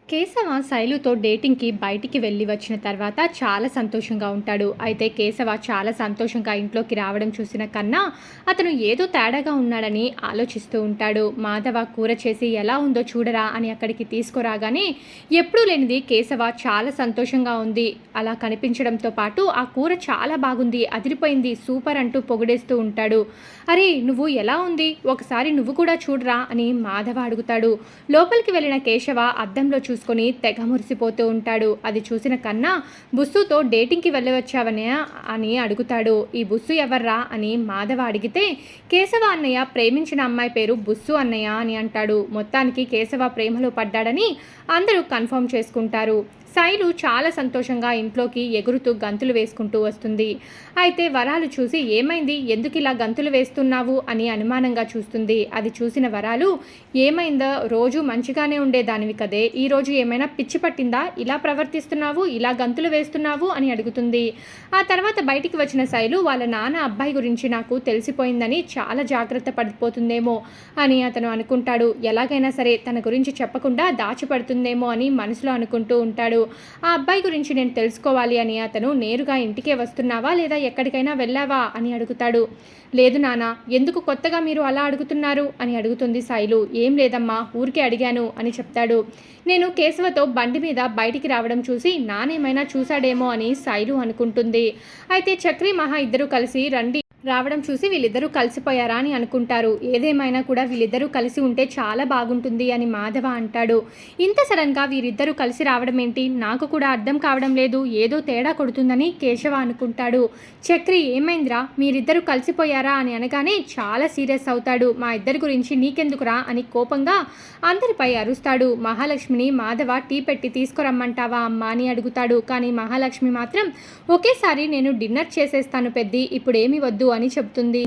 కేశవ శైలుతో డేటింగ్‌కి బయటికి వెళ్ళి వచ్చిన తర్వాత చాలా సంతోషంగా ఉంటాడు. అయితే కేశవ చాలా సంతోషంగా ఇంట్లోకి రావడం చూసిన కన్నా, అతను ఏదో తేడాగా ఉన్నాడని ఆలోచిస్తూ ఉంటాడు. మాధవ కూర చేసి ఎలా ఉందో చూడరా అని అక్కడికి తీసుకురాగానే, ఎప్పుడూ లేనిది కేశవ చాలా సంతోషంగా ఉంది అలా కనిపించడంతో పాటు, ఆ కూర చాలా బాగుంది, అదిరిపోయింది, సూపర్ అంటూ పొగిడేస్తూ ఉంటాడు. అరే! నువ్వు ఎలా ఉంది? ఒకసారి నువ్వు కూడా చూడరా అని మాధవ అడుగుతాడు. లోపలికి వెళ్ళిన కేశవ అద్దంలో చూసుకొని తెగ మురిసిపోతూ ఉంటాడు. అది చూసిన కన్నా బుస్సుతో డేటింగ్‌కి వెళ్ళవచ్చావనే అని అడుగుతాడు. ఈ బుస్సు ఎవర్రా అని మాధవ అడిగితే, కేశవ అన్నయ్య ప్రేమించిన అమ్మాయి పేరు బుస్సు అన్నయ్య అని అంటాడు. మొత్తానికి కేశవ ప్రేమలో పడ్డాడని అందరూ కన్ఫర్మ్ చేసుకుంటారు. శైలు చాలా సంతోషంగా ఇంట్లోకి ఎగురుతూ గంతులు వేసుకుంటూ వస్తుంది. అయితే వరాలు చూసి ఏమైంది, ఎందుకు ఇలా గంతులు వేస్తున్నావు అని అనుమానంగా చూస్తుంది. అది చూసిన వరాలు, ఏమైందో, రోజు మంచిగానే ఉండేదానివి కదే, ఈరోజు ఏమైనా పిచ్చి పట్టిందా, ఇలా ప్రవర్తిస్తున్నావు, ఇలా గంతులు వేస్తున్నావు అని అడుగుతుంది. ఆ తర్వాత బయటికి వచ్చిన శైలు వాళ్ళ నాన్న అబ్బాయి గురించి నాకు తెలిసిపోయిందని చాలా జాగ్రత్త పడిపోతుందేమో అని అతను అనుకుంటాడు. ఎలాగైనా సరే తన గురించి చెప్పకుండా దాచిపడుతుందేమో అని మనసులో అనుకుంటూ ఉంటాడు. ఆ అబ్బాయి గురించి నేను తెలుసుకోవాలి అని అతను, నేరుగా ఇంటికే వస్తున్నావా లేదా ఎక్కడికైనా వెళ్ళావా అని అడుగుతాడు. లేదు నాన్న, ఎందుకు కొత్తగా మీరు అలా అడుగుతున్నారు అని అడుగుతుంది శైలు. ఏం లేదమ్మా, ఊరికే అడిగాను అని చెప్తాడు. నేను కేశవతో బండి మీద బయటికి రావడం చూసి నానేమైనా చూశాడేమో అని శైలు అనుకుంటుంది. అయితే చక్రి మహా ఇద్దరు కలిసి రండి రావడం చూసి వీళ్ళిద్దరూ కలిసిపోయారా అని అనుకుంటారు. ఏదేమైనా కూడా వీళ్ళిద్దరూ కలిసి ఉంటే చాలా బాగుంటుంది అని మాధవ అంటాడు. ఇంత సడన్గా వీరిద్దరూ కలిసి రావడం ఏంటి, నాకు కూడా అర్థం కావడం లేదు, ఏదో తేడా కొడుతుందని కేశవ అనుకుంటాడు. చక్రి ఏమైందిరా, మీరిద్దరూ కలిసిపోయారా అని అనగానే చాలా సీరియస్ అవుతాడు. మా ఇద్దరి గురించి నీకెందుకురా అని కోపంగా అందరిపై అరుస్తాడు. మహాలక్ష్మిని మాధవ టీ పెట్టి తీసుకురమ్మంటావా అమ్మా అని అడుగుతాడు. కానీ మహాలక్ష్మి మాత్రం, ఒకేసారి నేను డిన్నర్ చేసేస్తాను పెద్ది, ఇప్పుడేమి వద్దు అని చెప్తుంది.